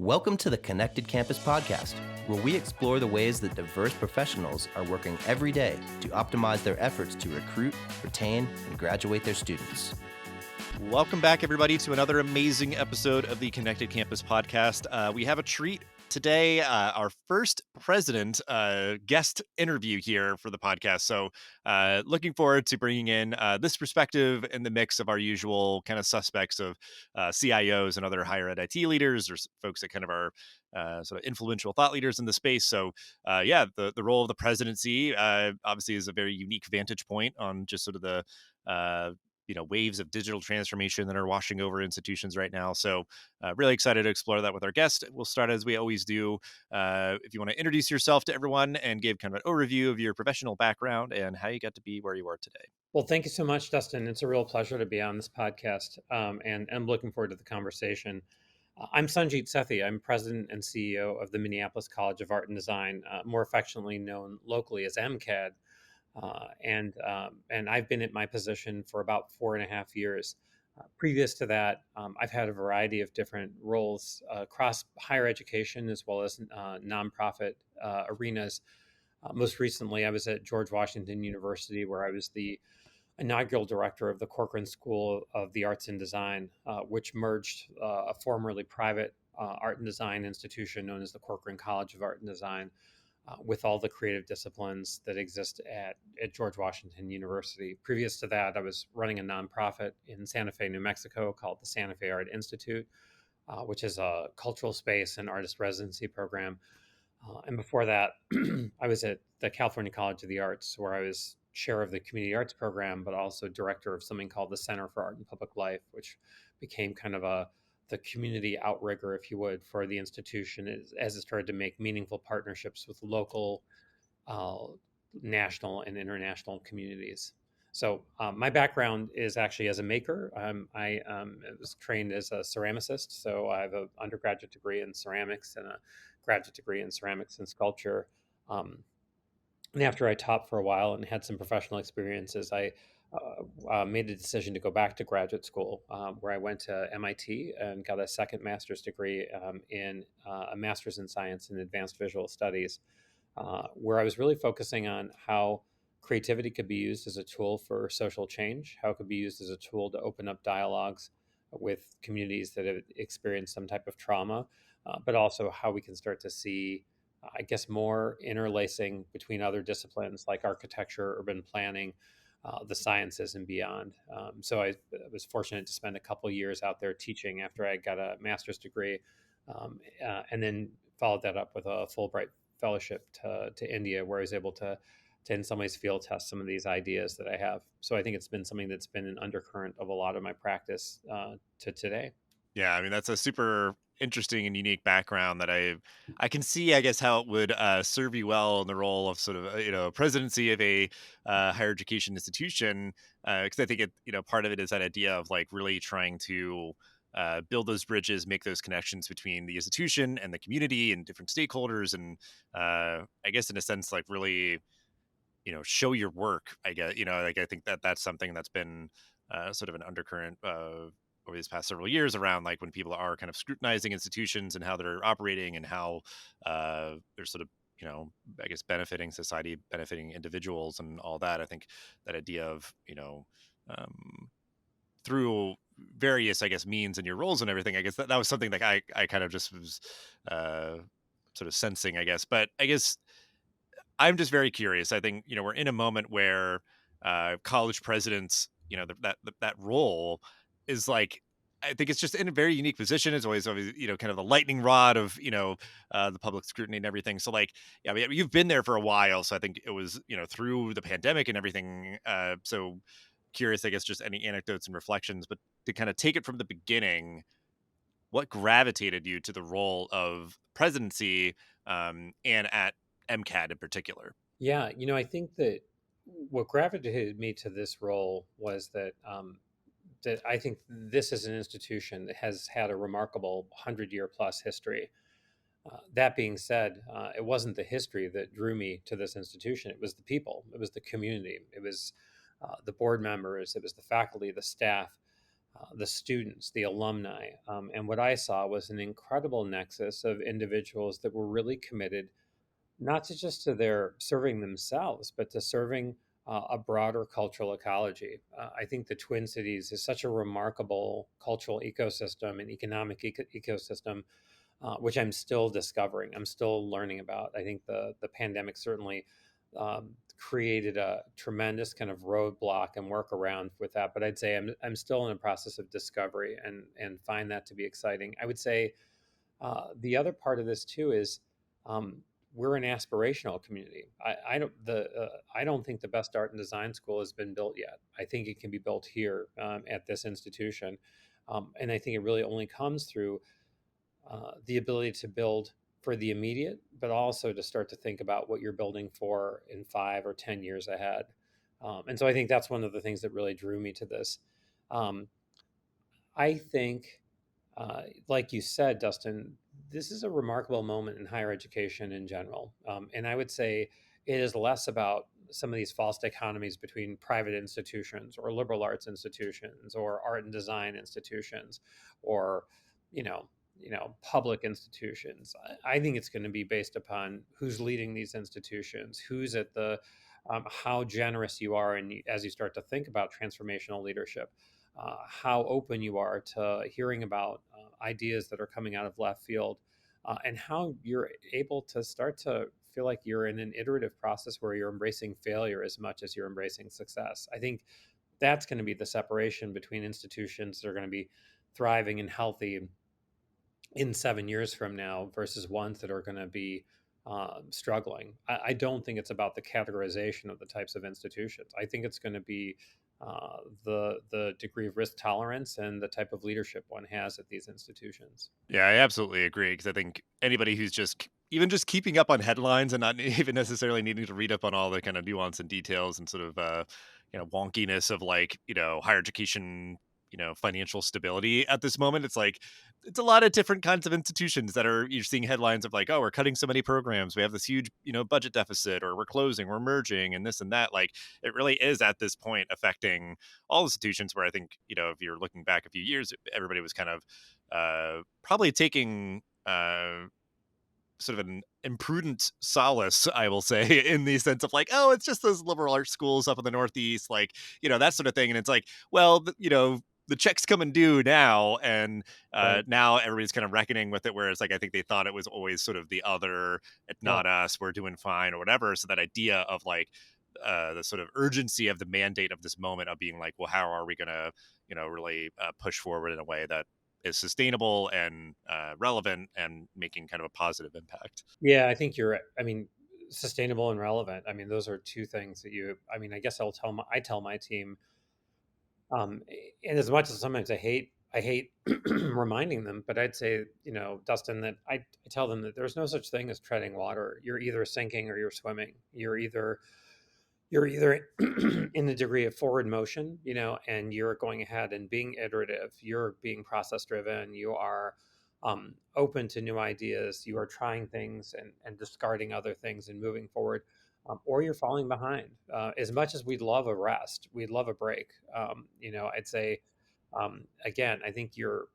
Welcome to the Connected Campus podcast, where we explore the ways that diverse professionals are working every day to optimize their efforts to recruit, retain, and graduate their students. Welcome back, everybody, to another amazing episode of the Connected Campus podcast. We have a treat today, our first president guest interview here for the podcast. So looking forward to bringing in this perspective in the mix of our usual kind of suspects of CIOs and other higher ed IT leaders or folks that kind of are sort of influential thought leaders in the space. So the role of the presidency obviously is a very unique vantage point on just sort of the waves of digital transformation that are washing over institutions right now. So really excited to explore that with our guest. We'll start as we always do. If you want to introduce yourself to everyone and give kind of an overview of your professional background and how you got to be where you are today. Well, thank you so much, Dustin. It's a real pleasure to be on this podcast, and I'm looking forward to the conversation. I'm Sanjit Sethi. I'm president and CEO of the Minneapolis College of Art and Design, more affectionately known locally as MCAD. And I've been at my position for about 4.5 years. Previous to that, I've had a variety of different roles across higher education as well as nonprofit arenas. Most recently, I was at George Washington University, where I was the inaugural director of the Corcoran School of the Arts and Design, which merged a formerly private art and design institution known as the Corcoran College of Art and Design with all the creative disciplines that exist at George Washington University. Previous to that, I was running a nonprofit in Santa Fe, New Mexico called the Santa Fe Art Institute, which is a cultural space and artist residency program. And before that, I was at the California College of the Arts, where I was chair of the community arts program, but also director of something called the Center for Art and Public Life, which became kind of the community outrigger, if you would, for the institution as it started to make meaningful partnerships with local, national, and international communities. So my background is actually as a maker. I was trained as a ceramicist, so I have an undergraduate degree in ceramics and a graduate degree in ceramics and sculpture. And after I taught for a while and had some professional experiences, I made a decision to go back to graduate school, where I went to MIT and got a second master's degree in a master's in science and advanced visual studies, where I was really focusing on how creativity could be used as a tool for social change, how it could be used as a tool to open up dialogues with communities that have experienced some type of trauma, but also how we can start to see more interlacing between other disciplines like architecture, urban planning, the sciences, and beyond. So I was fortunate to spend a couple years out there teaching after I got a master's degree, and then followed that up with a Fulbright fellowship to India, where I was able to in some ways field test some of these ideas that I have. So I think it's been something that's been an undercurrent of a lot of my practice to today. Yeah, I mean, that's a super interesting and unique background that I can see, I guess, how it would serve you well in the role of sort of, presidency of a higher education institution. Because I think part of it is that idea of like really trying to build those bridges, make those connections between the institution and the community and different stakeholders. And I guess in a sense, like really, show your work, I guess, like I think that's something that's been sort of an undercurrent over these past several years around like when people are kind of scrutinizing institutions and how they're operating and how they're sort of, I guess benefiting society, benefiting individuals and all that. I think that idea of, through various, I guess, means and your roles and everything, I guess that was something that I kind of just was sort of sensing, I guess. But I guess I'm just very curious. I think, we're in a moment where college presidents, that role is like, I think it's just in a very unique position. It's always, kind of the lightning rod of, the public scrutiny and everything. So like, yeah, I mean, you've been there for a while. So I think it was, through the pandemic and everything. So curious, I guess, just any anecdotes and reflections, but to kind of take it from the beginning, what gravitated you to the role of presidency and at MCAD in particular? Yeah, I think that what gravitated me to this role was that that I think this is an institution that has had a remarkable 100-year plus history. That being said, it wasn't the history that drew me to this institution. It was the people, it was the community, it was the board members, it was the faculty, the staff. the students, the alumni. And what I saw was an incredible nexus of individuals that were really committed not to just to their serving themselves, but to serving a broader cultural ecology. I think the Twin Cities is such a remarkable cultural ecosystem and economic ecosystem, which I'm still discovering. I'm still learning about. I think the pandemic certainly created a tremendous kind of roadblock and workaround with that. But I'd say I'm still in a process of discovery and find that to be exciting. I would say the other part of this too is um, we're an aspirational community. I don't think the best art and design school has been built yet. I think it can be built here at this institution, and I think it really only comes through the ability to build for the immediate, but also to start to think about what you're building for in 5 or 10 years ahead. And so I think that's one of the things that really drew me to this. Um, I think, like you said, Dustin, this is a remarkable moment in higher education in general. And I would say it is less about some of these false dichotomies between private institutions or liberal arts institutions or art and design institutions or, you know, public institutions. I think it's going to be based upon who's leading these institutions, who's at the, how generous you are, and as you start to think about transformational leadership, how open you are to hearing about ideas that are coming out of left field, and how you're able to start to feel like you're in an iterative process where you're embracing failure as much as you're embracing success. I think that's going to be the separation between institutions that are going to be thriving and healthy in 7 years from now versus ones that are going to be struggling. I don't think it's about the categorization of the types of institutions. I think it's going to be the degree of risk tolerance and the type of leadership one has at these institutions. Yeah, I absolutely agree because I think anybody who's even just keeping up on headlines and not even necessarily needing to read up on all the kind of nuance and details and sort of wonkiness of like, higher education, financial stability at this moment. It's like it's a lot of different kinds of institutions that are you're seeing headlines of like, oh, we're cutting so many programs, we have this huge, budget deficit, or we're closing, we're merging, and this and that. Like it really is at this point affecting all institutions where I think, if you're looking back a few years, everybody was kind of probably taking sort of an imprudent solace, I will say, in the sense of like, oh, it's just those liberal arts schools up in the Northeast, like, that sort of thing. And it's like, well, the checks come and due now, and Right. now everybody's kind of reckoning with it. Whereas, like, I think they thought it was always sort of the other, it's Yeah. not us, we're doing fine, or whatever. So that idea of like the sort of urgency of the mandate of this moment of being like, well, how are we going to, really push forward in a way that is sustainable and relevant and making kind of a positive impact. Yeah, I think you're. I mean, sustainable and relevant. I mean, those are two things that you. I mean, I guess I tell my team, and as much as sometimes I hate reminding them, but I'd say, Dustin, that I tell them that there's no such thing as treading water. You're either sinking or you're swimming. You're either in the degree of forward motion, and you're going ahead and being iterative. You're being process driven. You are open to new ideas. You are trying things and discarding other things and moving forward, or you're falling behind. As much as we'd love a rest, we'd love a break. I'd say again, I think you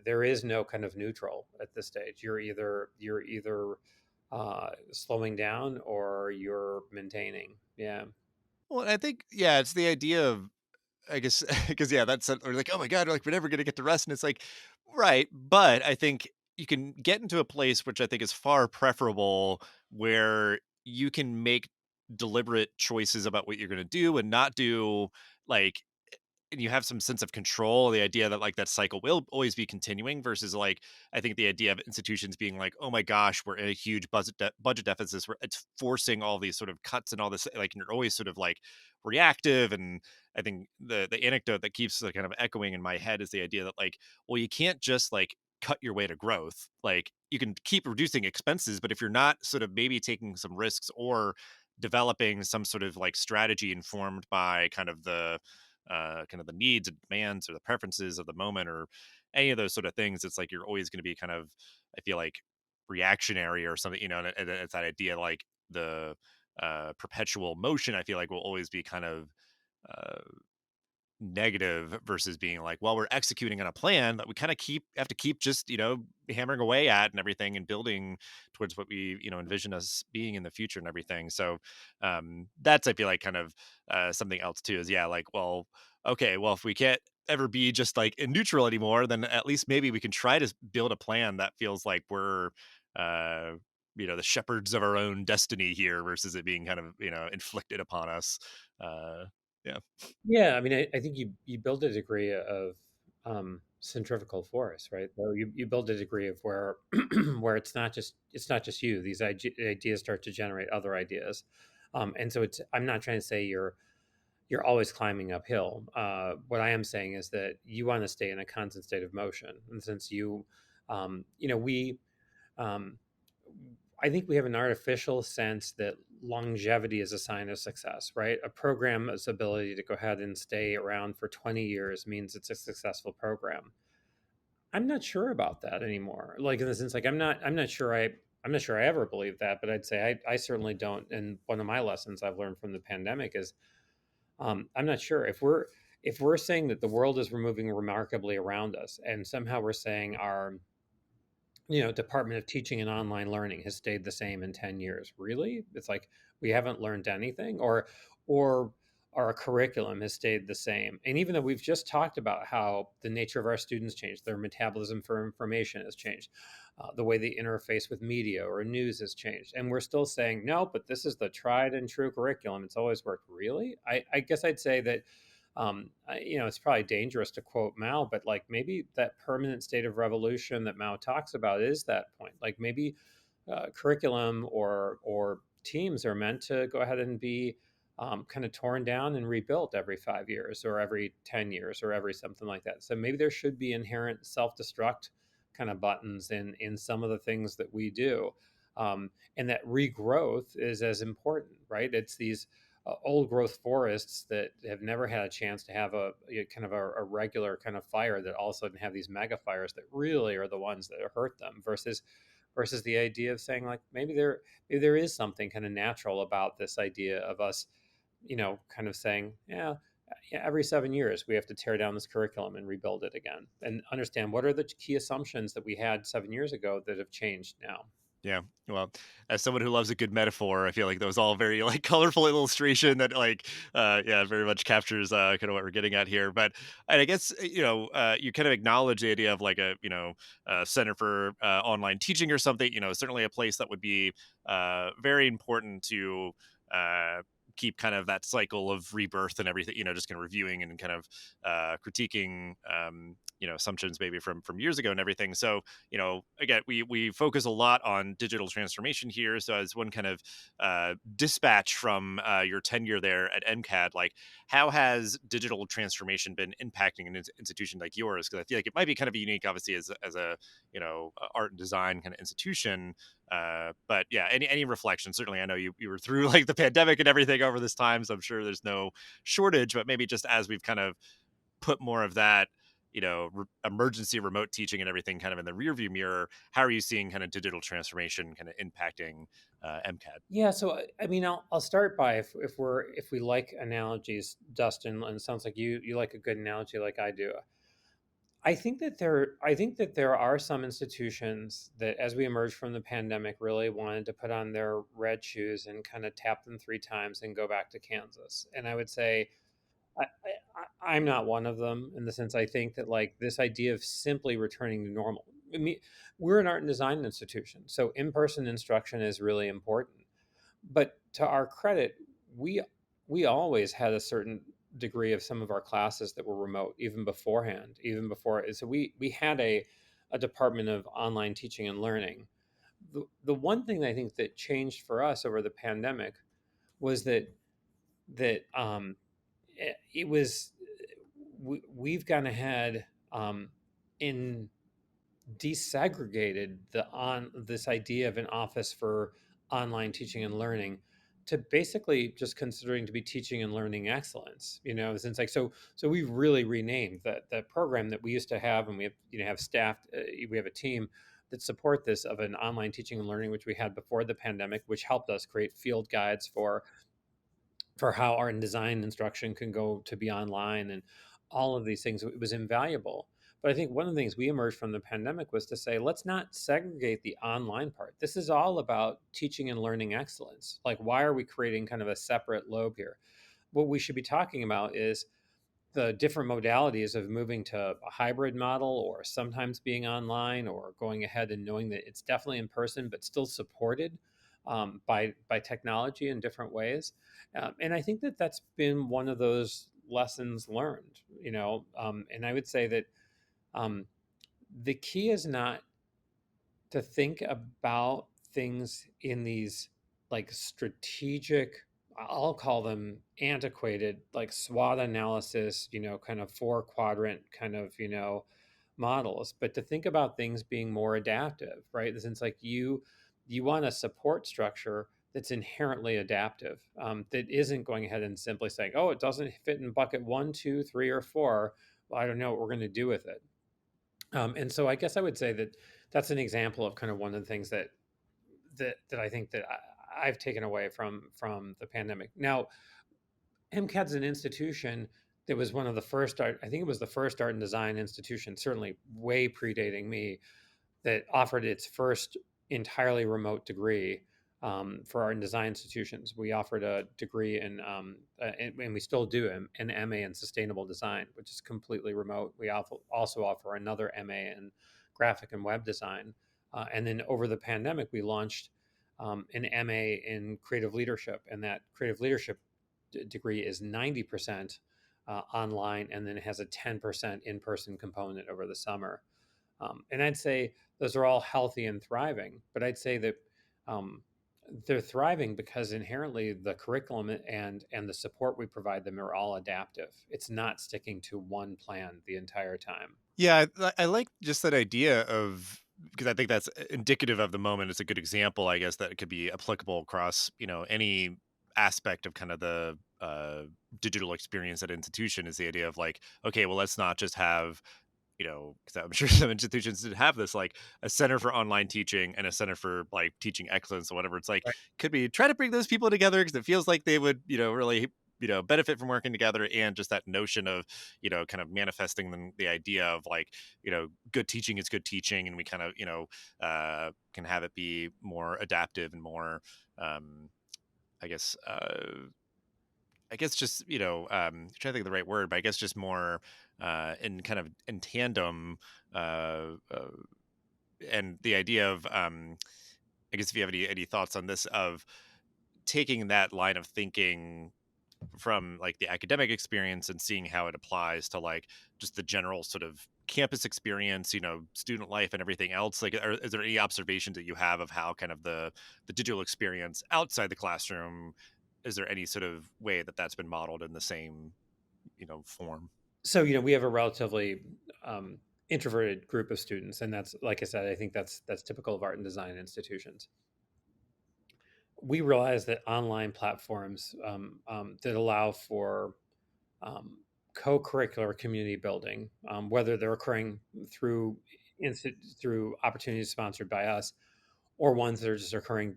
there is no kind of neutral at this stage. You're either slowing down or you're maintaining. Yeah. Well, I think, yeah, it's the idea of, I guess, because, yeah, that's, or like, oh my God, like, we're never going to get to rest. And it's like, right. But I think you can get into a place which I think is far preferable where you can make deliberate choices about what you're going to do and not do. Like, and you have some sense of control, the idea that like that cycle will always be continuing versus like I think the idea of institutions being like, oh my gosh, we're in a huge budget deficits where it's forcing all these sort of cuts and all this, like, and you're always sort of like reactive. And I think the anecdote that keeps kind of echoing in my head is the idea that like, well, you can't just like cut your way to growth. Like you can keep reducing expenses, but if you're not sort of maybe taking some risks or developing some sort of like strategy informed by kind of the needs and demands or the preferences of the moment or any of those sort of things, it's like you're always going to be kind of, I feel like, reactionary or something, and it's that idea like the perpetual motion, I feel like will always be kind of uh negative versus being like, well, we're executing on a plan that we kind of have to keep just, hammering away at and everything and building towards what we, envision us being in the future and everything. So that's, I feel like, kind of something else too is, yeah, like, well, okay, well, if we can't ever be just like in neutral anymore, then at least maybe we can try to build a plan that feels like we're, uh, the shepherds of our own destiny here versus it being kind of, inflicted upon us. Uh, yeah. Yeah, I mean, I think you build a degree of centrifugal force, right? So you build a degree of where where it's not just you. These ideas start to generate other ideas, and so it's. I'm not trying to say you're always climbing uphill. What I am saying is that you want to stay in a constant state of motion, and since we um, I think we have an artificial sense that longevity is a sign of success, right? A program's ability to go ahead and stay around for 20 years means it's a successful program. I'm not sure about that anymore. Like in the sense, like I'm not sure I ever believed that, but I'd say I certainly don't. And one of my lessons I've learned from the pandemic is I'm not sure if we're saying that the world is moving remarkably around us, and somehow we're saying our Department of Teaching and Online Learning has stayed the same in 10 years. Really? It's like we haven't learned anything, or our curriculum has stayed the same. And even though we've just talked about how the nature of our students changed, their metabolism for information has changed, the way they interface with media or news has changed, and we're still saying no, but this is the tried and true curriculum. It's always worked. Really? I guess I'd say that it's probably dangerous to quote Mao, but like maybe that permanent state of revolution that Mao talks about is that point. Like maybe curriculum or teams are meant to go ahead and be kind of torn down and rebuilt every 5 years or every 10 years or every something like that. So maybe there should be inherent self-destruct kind of buttons in some of the things that we do. And that regrowth is as important, right? It's these old growth forests that have never had a chance to have kind of a regular kind of fire that all of a sudden have these mega fires that really are the ones that hurt them versus the idea of saying like maybe there is something kind of natural about this idea of us kind of saying yeah, every 7 years we have to tear down this curriculum and rebuild it again and understand what are the key assumptions that we had 7 years ago that have changed now. Yeah. Well, as someone who loves a good metaphor, I feel like that was all very like colorful illustration that like yeah, very much captures kind of what we're getting at here. But and I guess you kind of acknowledge the idea of like a, center for online teaching or something, certainly a place that would be very important to keep kind of that cycle of rebirth and everything, just kind of reviewing and kind of critiquing assumptions maybe from years ago and everything. So again, we focus a lot on digital transformation here. So as one kind of dispatch from your tenure there at MCAD, like how has digital transformation been impacting an institution like yours? Because I feel like it might be kind of unique, obviously, as a art and design kind of institution. But yeah, any reflection? Certainly, I know you were through like the pandemic and everything over this time, so I'm sure there's no shortage. But maybe just as we've kind of put more of that emergency remote teaching and everything kind of in the rearview mirror, how are you seeing kind of digital transformation kind of impacting MCAD? Yeah, so I mean, I'll start by if we like analogies, Dustin, and it sounds like you like a good analogy like I do. I think that there are some institutions that, as we emerge from the pandemic, really wanted to put on their red shoes and kind of tap them 3 times and go back to Kansas. And I would say I'm not one of them in the sense I think that like this idea of simply returning to normal. I mean, we're an art and design institution, so in-person instruction is really important. But to our credit, we we always had a certain degree of some of our classes that were remote even beforehand, even before. So we had a department of online teaching and learning. The one thing that I think that changed for us over the pandemic was that it was we've gone ahead in desegregated the on this idea of an office for online teaching and learning to basically just considering to be teaching and learning excellence. Since like so we've really renamed that program that we used to have, and we have have staff, we have a team that support this of an online teaching and learning, which we had before the pandemic, which helped us create field guides for how art and design instruction can go to be online, and all of these things. It was invaluable. But I think one of the things we emerged from the pandemic was to say, let's not segregate the online part. This is all about teaching and learning excellence. Like, why are we creating kind of a separate lobe here? What we should be talking about is the different modalities of moving to a hybrid model, or sometimes being online, or going ahead and knowing that it's definitely in person but still supported by technology in different ways. And I think that that's been one of those lessons learned, and I would say that um, the key is not to think about things in these like strategic, I'll call them antiquated, like SWOT analysis, kind of 4 quadrant kind of, models, but to think about things being more adaptive, right? Since like you want a support structure that's inherently adaptive, that isn't going ahead and simply saying, oh, it doesn't fit in bucket 1, 2, 3, or 4. Well, I don't know what we're going to do with it. And so I guess I would say that that's an example of kind of one of the things that I think that I've taken away from the pandemic. Now, MCAD's an institution that was one of the first art. I think it was the first art and design institution, certainly way predating me, that offered its first entirely remote degree for art and design institutions. We offered a degree and we still do, an MA in sustainable design, which is completely remote. We also offer another MA in graphic and web design. And then over the pandemic, we launched an MA in creative leadership, and that creative leadership degree is 90% online, and then it has a 10% in-person component over the summer. And I'd say those are all healthy and thriving, but I'd say that um, they're thriving because inherently the curriculum and the support we provide them are all adaptive. It's not sticking to one plan the entire time. Yeah, I like just that idea of, because I think that's indicative of the moment. It's a good example, I guess, that it could be applicable across, any aspect of kind of the digital experience at institution, is the idea of like, okay, well, let's not just have, because I'm sure some institutions did have this, like a center for online teaching and a center for like teaching excellence or whatever. It's like, Right. could we try to bring those people together, because it feels like they would, really, benefit from working together, and just that notion of, kind of manifesting the idea of like, good teaching is good teaching, and we kind of, can have it be more adaptive and more, I guess, just, trying to think of the right word, but I guess just more in kind of in tandem, uh, and the idea of, I guess if you have any thoughts on this, of taking that line of thinking from like the academic experience and seeing how it applies to like just the general sort of campus experience, student life and everything else. Like, is there any observations that you have of how kind of the digital experience outside the classroom, is there any sort of way that that's been modeled in the same, form? So, we have a relatively introverted group of students, and that's, like I said, I think that's typical of art and design institutions. We realize that online platforms that allow for um, co-curricular community building, whether they're occurring through through opportunities sponsored by us, or ones that are just occurring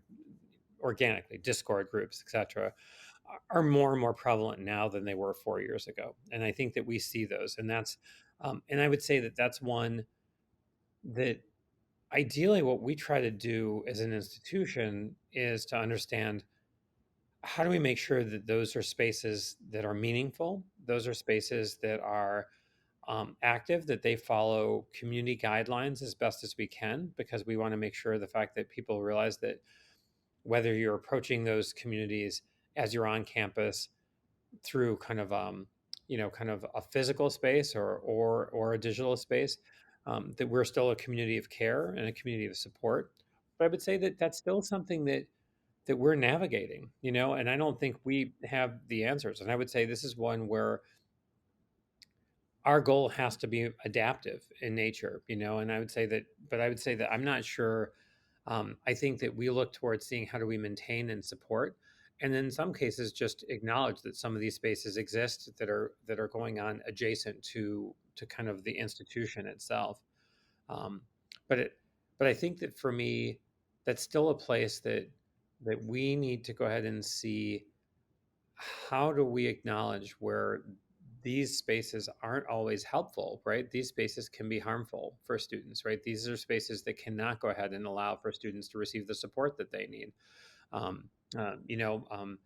organically, Discord groups, etc., are more and more prevalent now than they were 4 years ago. And I think that we see those, and and I would say that that's one that ideally what we try to do as an institution is to understand, how do we make sure that those are spaces that are meaningful? Those are spaces that are active, that they follow community guidelines as best as we can, because we want to make sure the fact that people realize that whether you're approaching those communities as you're on campus through kind of kind of a physical space or a digital space, that we're still a community of care and a community of support. But I would say that that's still something that we're navigating, and I don't think we have the answers. And I would say this is one where our goal has to be adaptive in nature, and I would say that I'm not sure. I think that we look towards seeing how do we maintain and support, and in some cases just acknowledge that some of these spaces exist that are going on adjacent to kind of the institution itself. Um, but it, but I think that for me, that's still a place that we need to go ahead and see, how do we acknowledge where these spaces aren't always helpful, right? These spaces can be harmful for students, right? These are spaces that cannot go ahead and allow for students to receive the support that they need. Um, uh, you know, um,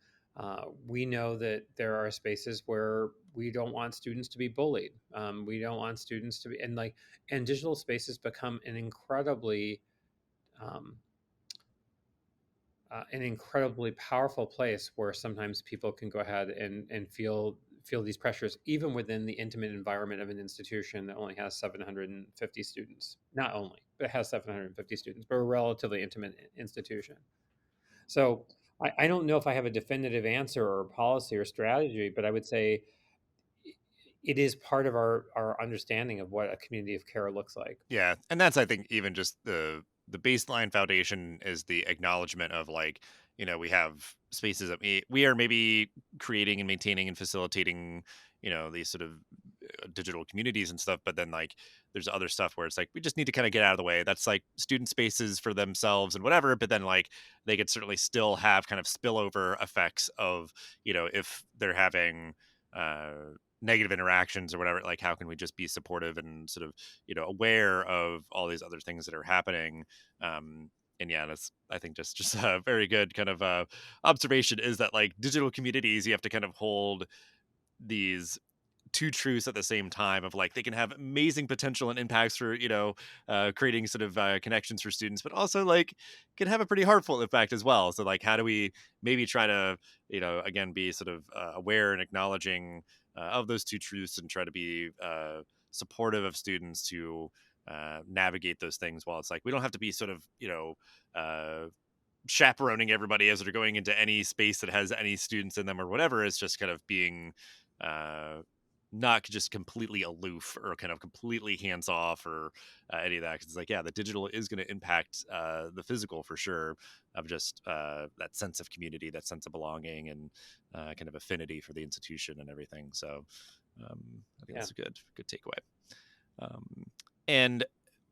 we know that there are spaces where we don't want students to be bullied. We don't want students to be, and digital spaces become um, an incredibly powerful place where sometimes people can go ahead and feel these pressures even within the intimate environment of an institution that only has 750 students. Not only, but it has 750 students, but a relatively intimate institution. So I don't know if I have a definitive answer or policy or strategy, but I would say it is part of our understanding of what a community of care looks like. Yeah, and that's I think even just the baseline foundation is the acknowledgement of like, we have spaces that we are maybe creating and maintaining and facilitating, these sort of digital communities and stuff, but then like there's other stuff where it's like we just need to kind of get out of the way. That's like student spaces for themselves and whatever, but then like they could certainly still have kind of spillover effects of, if they're having uh negative interactions or whatever, like how can we just be supportive and sort of aware of all these other things that are happening. And yeah, that's I think just a very good kind of observation, is that like digital communities, you have to kind of hold these two truths at the same time of like they can have amazing potential and impacts for creating sort of connections for students, but also like can have a pretty harmful effect as well. So like how do we maybe try to again be sort of aware and acknowledging of those two truths, and try to be supportive of students to navigate those things, while it's like we don't have to be sort of uh, chaperoning everybody as they're going into any space that has any students in them or whatever. It's just kind of being uh, not just completely aloof or kind of completely hands off or any of that. 'Cause it's like, yeah, the digital is going to impact the physical for sure, of just that sense of community, that sense of belonging, and kind of affinity for the institution and everything. So I think Yeah. that's a good takeaway. And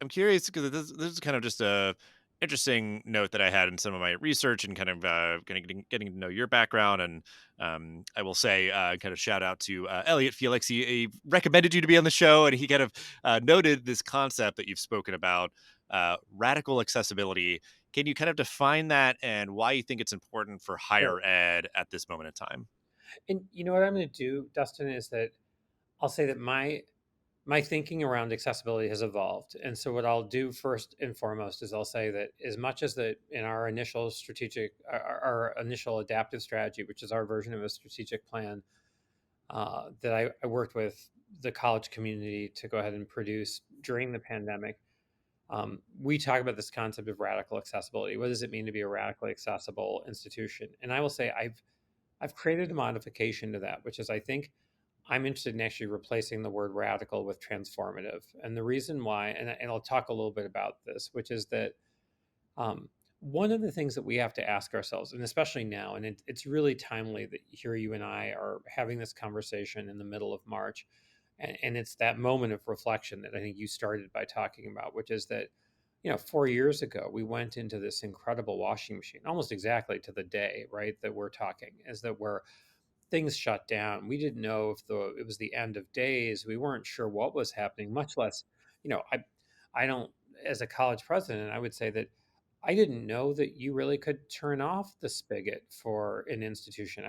I'm curious because this is kind of just a interesting note that I had in some of my research and kind of getting to know your background. And I will say, kind of shout out to Elliot Felix. He recommended you to be on the show, and he kind of noted this concept that you've spoken about, radical accessibility. Can you kind of define that and why you think it's important for Sure. higher ed at this moment in time? And you know what I'm going to do, Dustin, is that I'll say that my thinking around accessibility has evolved. And so what I'll do first and foremost is I'll say that as much as that in our initial our initial adaptive strategy, which is our version of a strategic plan that I worked with the college community to go ahead and produce during the pandemic, we talk about this concept of radical accessibility. What does it mean to be a radically accessible institution? And I will say I've created a modification to that, which is I think I'm interested in actually replacing the word radical with transformative. And the reason why, and I'll talk a little bit about this, which is that one of the things that we have to ask ourselves, and especially now, and it's really timely that here you and I are having this conversation in the middle of March, and it's that moment of reflection that I think you started by talking about, which is that 4 years ago we went into this incredible washing machine, almost exactly to the day, right? That we're talking is that we're things shut down. We didn't know if it was the end of days. We weren't sure what was happening, much less, I don't, as a college president, I would say that I didn't know that you really could turn off the spigot for an institution.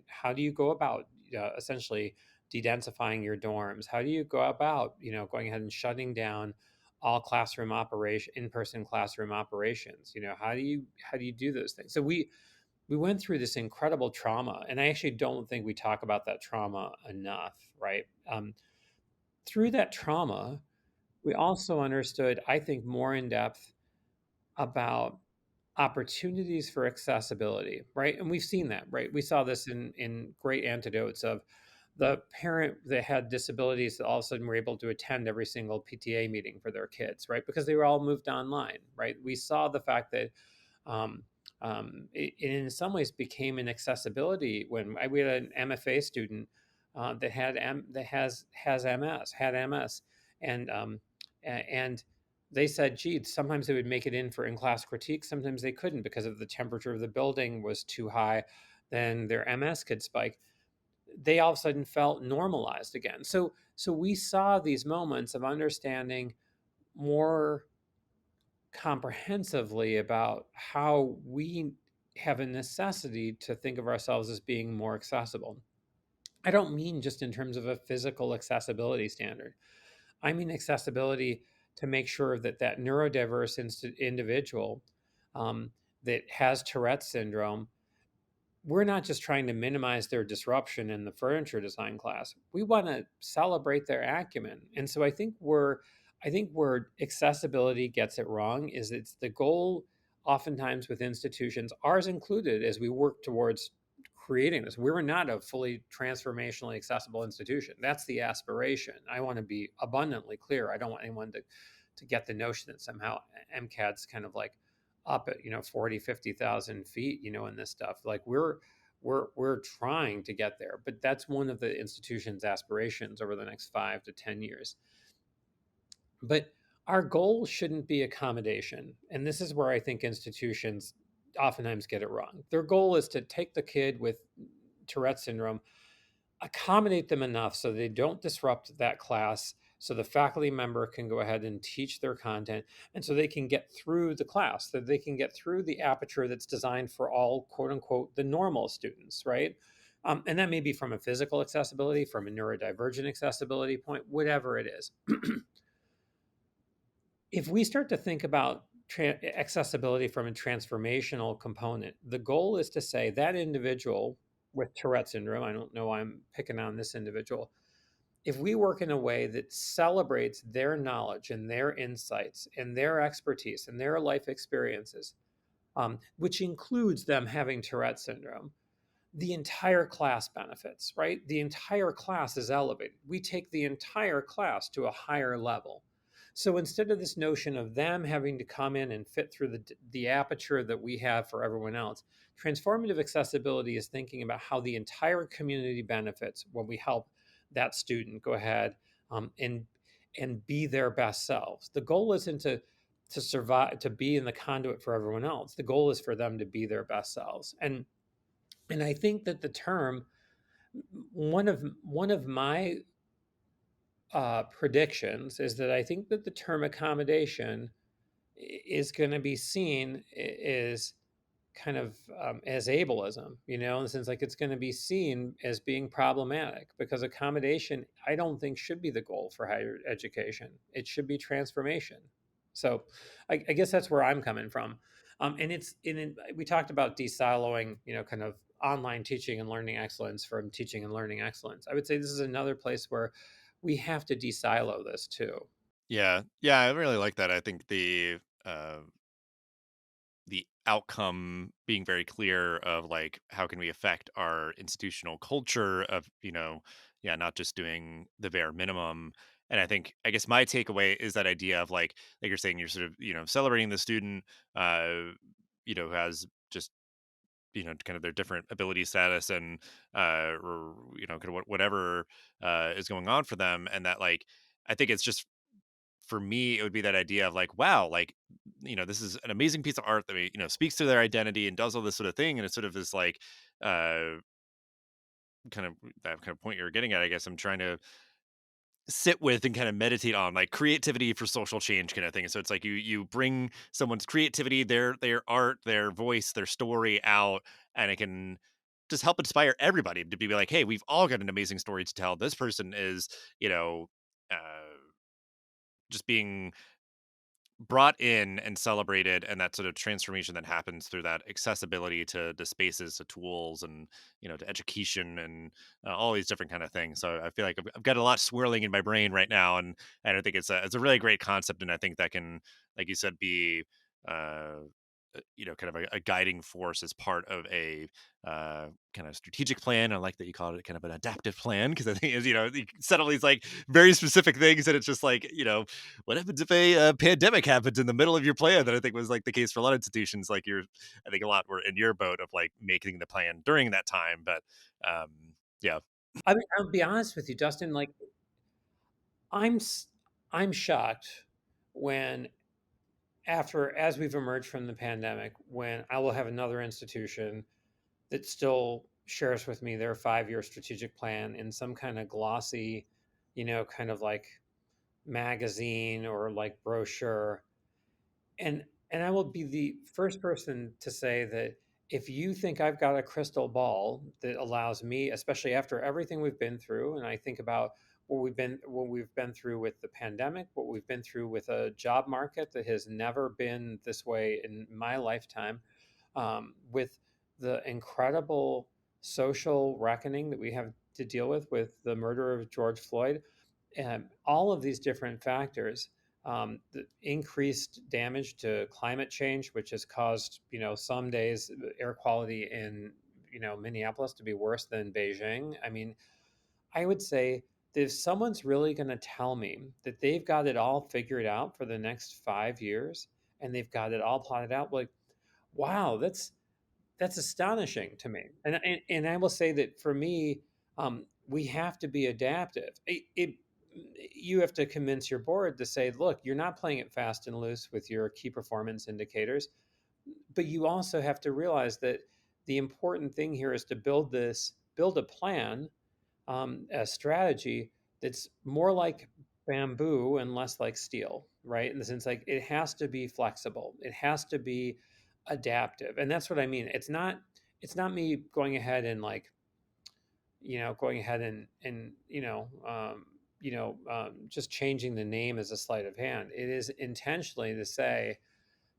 How do you go about essentially de-densifying your dorms? How do you go about, going ahead and shutting down all classroom operation, in-person classroom operations? How do you do those things? So we went through this incredible trauma, and I actually don't think we talk about that trauma enough, right? Through that trauma, we also understood, I think, more in depth about opportunities for accessibility, right? And we've seen that, right? We saw this in great antidotes of the parent that had disabilities that all of a sudden were able to attend every single PTA meeting for their kids, right? Because they were all moved online, right? We saw the fact that um, it in some ways became an accessibility we had an MFA student that has MS, had MS, and and they said, gee, sometimes they would make it in for in-class critique, sometimes they couldn't because of the temperature of the building was too high, then their MS could spike. they all of a sudden felt normalized again. So we saw these moments of understanding more comprehensively about how we have a necessity to think of ourselves as being more accessible. I don't mean just in terms of a physical accessibility standard. I mean accessibility to make sure that that neurodiverse individual um, that has Tourette's syndrome, we're not just trying to minimize their disruption in the furniture design class. We want to celebrate their acumen. And so I think where accessibility gets it wrong is it's the goal oftentimes with institutions, ours included, as we work towards creating this. We're not a fully transformationally accessible institution. That's the aspiration. I want to be abundantly clear. I don't want anyone to get the notion that somehow MCAD's kind of like up at 40, 50,000 feet in this stuff. Like we're trying to get there, but that's one of the institution's aspirations over the next 5 to 10 years. But our goal shouldn't be accommodation, and this is where I think institutions oftentimes get it wrong. Their goal is to take the kid with Tourette syndrome, accommodate them enough so they don't disrupt that class, so the faculty member can go ahead and teach their content, and so they can get through the class, that they can get through the aperture that's designed for all, quote unquote, the normal students, right? And that may be from a physical accessibility, from a neurodivergent accessibility point, whatever it is. If we start to think about accessibility from a transformational component, the goal is to say that individual with Tourette syndrome, I don't know why I'm picking on this individual, if we work in a way that celebrates their knowledge and their insights and their expertise and their life experiences, which includes them having Tourette syndrome, the entire class benefits, right? The entire class is elevated. We take the entire class to a higher level. So instead of this notion of them having to come in and fit through the aperture that we have for everyone else, transformative accessibility is thinking about how the entire community benefits when we help that student go ahead and be their best selves. The goal isn't to survive, to be in the conduit for everyone else. The goal is for them to be their best selves. And I think that the term, one of my predictions is that I think that the term accommodation is going to be seen as kind of as ableism, in the sense like it's going to be seen as being problematic because accommodation, I don't think should be the goal for higher education. It should be transformation. So I guess that's where I'm coming from. We talked about de-siloing, kind of online teaching and learning excellence from teaching and learning excellence. I would say this is another place where we have to de-silo this too. Yeah, I really like that. I think the outcome being very clear of like how can we affect our institutional culture of yeah, not just doing the bare minimum. And I guess my takeaway is that idea of like you're saying, you're sort of celebrating the student uh who has just kind of their different ability status and or kind of whatever is going on for them. And that, like, I think it's just, for me, it would be that idea of like, wow, like, this is an amazing piece of art that speaks to their identity and does all this sort of thing. And it's sort of this like uh kind of that kind of point you're getting at. I guess I'm trying to sit with and kind of meditate on, like, creativity for social change kind of thing. So it's like you bring someone's creativity, their art, their voice, their story out, and it can just help inspire everybody to be like, hey, we've all got an amazing story to tell. This person is, you know, uh, just being brought in and celebrated, and that sort of transformation that happens through that accessibility to the spaces, to tools, and to education, and all these different kind of things. So I feel like I've got a lot swirling in my brain right now, and I think it's a really great concept, and I think that can, like you said, be uh kind of a guiding force as part of a kind of strategic plan. I like that you called it kind of an adaptive plan, because I think is you set all these like very specific things, and it's just like, what happens if a pandemic happens in the middle of your plan? That I think was like the case for a lot of institutions. Like, I think a lot were in your boat of like making the plan during that time. But um, yeah, I mean, I'll be honest with you, Dustin. Like, I'm I'm shocked when as we've emerged from the pandemic, when I will have another institution that still shares with me their 5-year strategic plan in some kind of glossy, kind of like magazine or like brochure. And I will be the first person to say that if you think I've got a crystal ball that allows me, especially after everything we've been through, and I think about what we've been through with the pandemic, what we've been through with a job market that has never been this way in my lifetime, with the incredible social reckoning that we have to deal with the murder of George Floyd, and all of these different factors, the increased damage to climate change, which has caused, some days air quality in, Minneapolis to be worse than Beijing. I mean, I would say that if someone's really going to tell me that they've got it all figured out for the next 5 years and they've got it all plotted out, like, wow, that's astonishing to me. And I will say that for me, we have to be adaptive. You have to convince your board to say, look, you're not playing it fast and loose with your key performance indicators, but you also have to realize that the important thing here is to build a plan, a strategy that's more like bamboo and less like steel, right? In the sense, like, it has to be flexible, it has to be adaptive, and that's what I mean. It's not me going ahead and like, just changing the name as a sleight of hand. It is intentionally to say,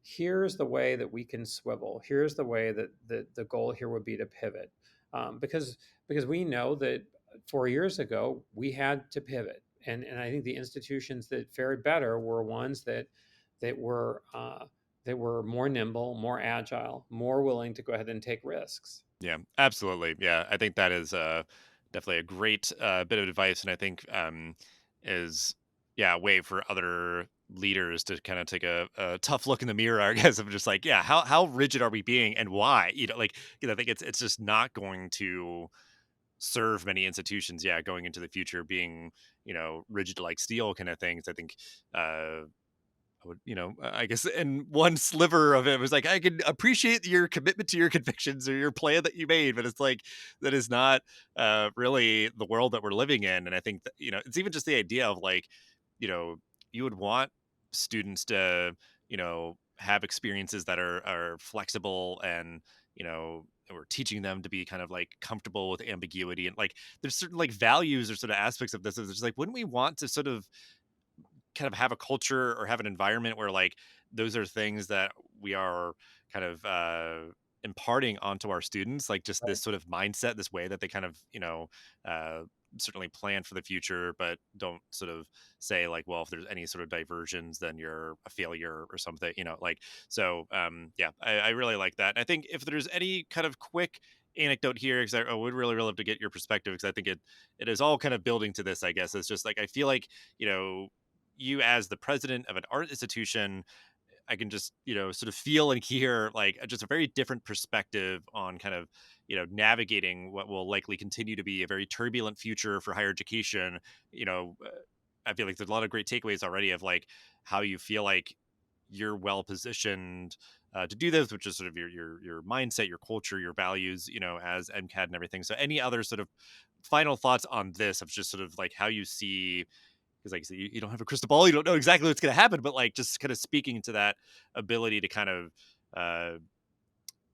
here's the way that we can swivel. Here's the way that the goal here would be to pivot, because we know that 4 years ago we had to pivot, and I think the institutions that fared better were ones that were uh, that were more nimble, more agile, more willing to go ahead and take risks. Yeah, absolutely. Yeah, I think that is definitely a great bit of advice, and I think is yeah a way for other leaders to kind of take a tough look in the mirror. I guess of just like yeah, how rigid are we being and why? Like I think it's just not going to serve many institutions. Yeah, going into the future being rigid like steel kind of things. I think I would, I guess, and one sliver of it was like, I can appreciate your commitment to your convictions or your plan that you made, but it's like that is not really the world that we're living in. And I think that, it's even just the idea of like, you know, you would want students to, have experiences that are flexible and, we're teaching them to be kind of like comfortable with ambiguity and like there's certain like values or sort of aspects of this. It's just like, wouldn't we want to sort of kind of have a culture or have an environment where like those are things that we are kind of imparting onto our students, like just this sort of mindset, this way that they kind of uh certainly plan for the future but don't sort of say like, well, if there's any sort of diversions then you're a failure or something, like. So yeah, I really like that. I think if there's any kind of quick anecdote here, because I would really love to get your perspective, because I think it is all kind of building to this. I guess it's just like I feel like you as the president of an art institution, I can just, sort of feel and hear like just a very different perspective on kind of, navigating what will likely continue to be a very turbulent future for higher education. You know, uh, I feel like there's a lot of great takeaways already of like how you feel like you're well positioned to do this, which is sort of your mindset, your culture, your values, as MCAD and everything. So, any other sort of final thoughts on this of just sort of like how you see, because like I said, you don't have a crystal ball, you don't know exactly what's going to happen, but like just kind of speaking to that ability to kind of uh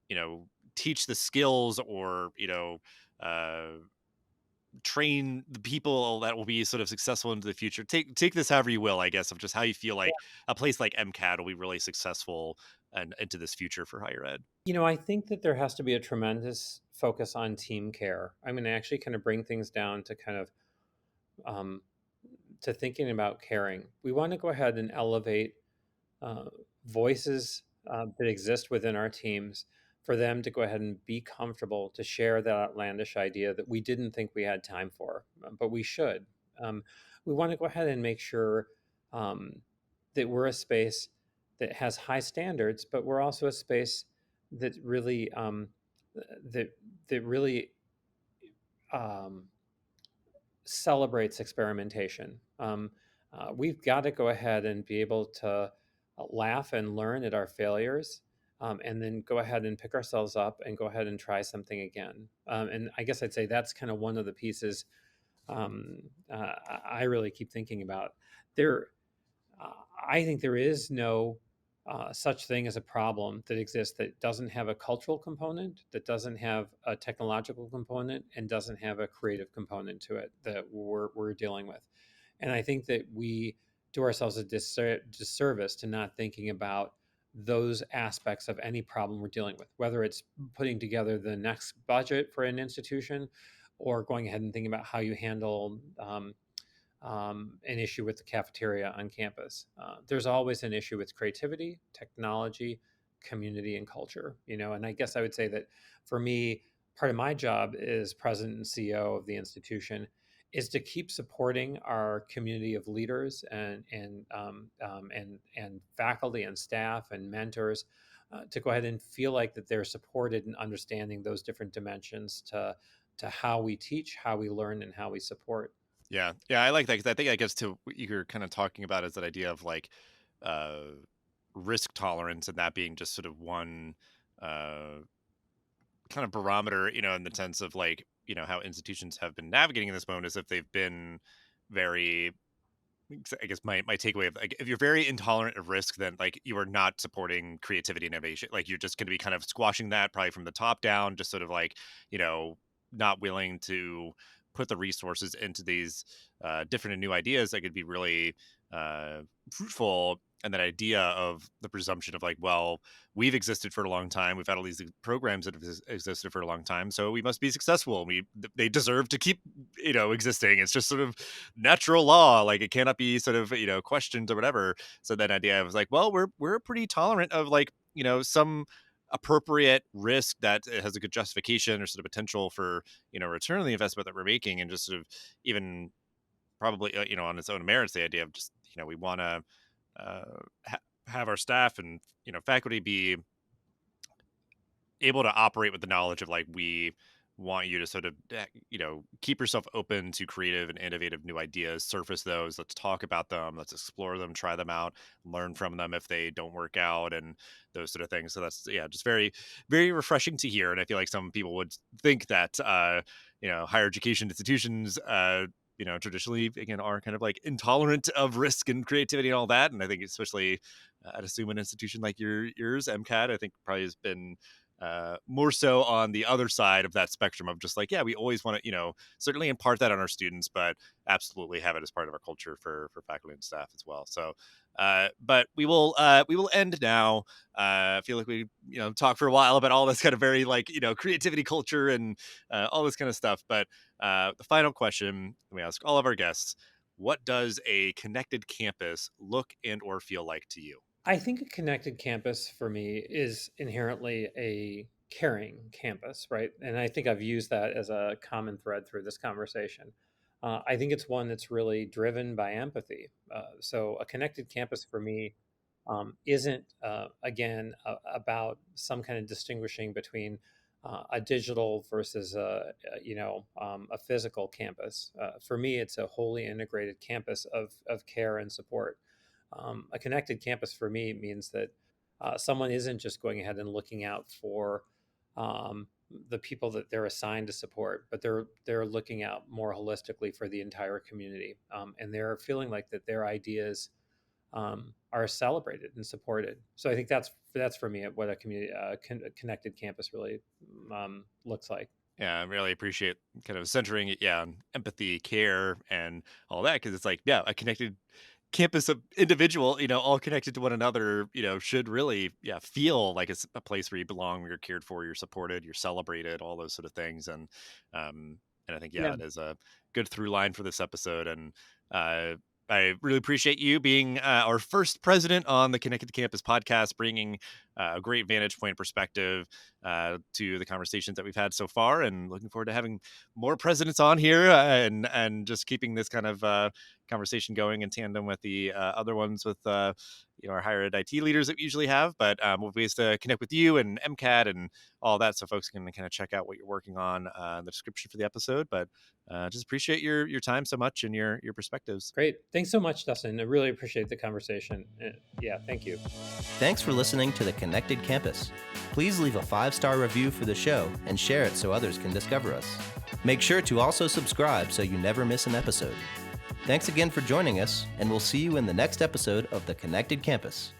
you know teach the skills or uh train the people that will be sort of successful into the future. Take this however you will, I guess, of just how you feel like a place like MCAD will be really successful and into this future for higher ed. I think that there has to be a tremendous focus on team care. I'm going to actually kind of bring things down to kind of, um, to thinking about caring. We want to go ahead and elevate uh, voices that exist within our teams, for them to go ahead and be comfortable to share that outlandish idea that we didn't think we had time for, but we should. Um, we want to go ahead and make sure um, that we're a space that has high standards, but we're also a space that really that that really um, celebrates experimentation. We've got to go ahead and be able to laugh and learn at our failures, and then go ahead and pick ourselves up and go ahead and try something again. And I guess I'd say that's kind of one of the pieces I really keep thinking about. There, I think there is no such thing as a problem that exists that doesn't have a cultural component, that doesn't have a technological component, and doesn't have a creative component to it that we're dealing with. And I think that we do ourselves a disservice to not thinking about those aspects of any problem we're dealing with, whether it's putting together the next budget for an institution or going ahead and thinking about how you handle an issue with the cafeteria on campus. There's always an issue with creativity, technology, community, and culture. And I guess I would say that for me, part of my job as president and CEO of the institution is to keep supporting our community of leaders and faculty and staff and mentors to go ahead and feel like that they're supported in understanding those different dimensions to how we teach, how we learn, and how we support. Yeah. Yeah. I like that because I think I guess to what you're kind of talking about is that idea of like uh, risk tolerance and that being just sort of one uh, kind of barometer, in the sense of like, how institutions have been navigating in this moment is if they've been very, I guess my takeaway of like if you're very intolerant of risk, then like you are not supporting creativity and innovation. Like you're just going to be kind of squashing that probably from the top down, just sort of like, not willing to put the resources into these different and new ideas that could be really fruitful. And that idea of the presumption of like, well, we've existed for a long time. We've had all these programs that have existed for a long time, so we must be successful. They deserve to keep, existing. It's just sort of natural law. Like it cannot be sort of, questioned or whatever. So that idea was like, well, we're pretty tolerant of like, some appropriate risk that has a good justification or sort of potential for, return on the investment that we're making, and just sort of even probably, on its own merits, the idea of just, we want to have our staff and faculty be able to operate with the knowledge of like we want you to sort of keep yourself open to creative and innovative new ideas, surface those, let's talk about them, let's explore them, try them out, learn from them if they don't work out, and those sort of things. So that's just very, very refreshing to hear. And I feel like some people would think that higher education institutions traditionally, again, are kind of like intolerant of risk and creativity and all that. And I think especially I'd assume an institution like yours, MCAD, I think probably has been more so on the other side of that spectrum of just like, yeah, we always want to, certainly impart that on our students, but absolutely have it as part of our culture for faculty and staff as well. So, but we will end now. I feel like we, talk for a while about all this kind of very like, creativity culture and all this kind of stuff. But the final question we ask all of our guests: what does a connected campus look and or feel like to you? I think a connected campus for me is inherently a caring campus, right? And I think I've used that as a common thread through this conversation. I think it's one that's really driven by empathy. So a connected campus for me isn't, again, about some kind of distinguishing between a digital versus a physical campus. For me, it's a wholly integrated campus of care and support. A connected campus for me means that someone isn't just going ahead and looking out for um, the people that they're assigned to support, but they're looking out more holistically for the entire community, and they're feeling like that their ideas are celebrated and supported. So I think that's for me what a community connected campus really looks like. Yeah, I really appreciate kind of centering it, on empathy, care, and all that, because it's like, a connected campus of individual, all connected to one another, should really, feel like it's a place where you belong, you're cared for, you're supported, you're celebrated, all those sort of things. And I think, Yeah. it is a good through line for this episode. And I really appreciate you being our first president on the Connected Campus podcast, bringing a great vantage point perspective to the conversations that we've had so far, and looking forward to having more presidents on here and just keeping this kind of conversation going in tandem with the other ones with our higher ed IT leaders that we usually have. But we'll be ways to connect with you and MCAD and all that, so folks can kind of check out what you're working on in the description for the episode. But just appreciate your time so much and your perspectives. Great. Thanks so much, Dustin. I really appreciate the conversation. Yeah, thank you. Thanks for listening to the Connected Campus. Please leave a 5-star review for the show and share it so others can discover us. Make sure to also subscribe so you never miss an episode. Thanks again for joining us, and we'll see you in the next episode of the Connected Campus.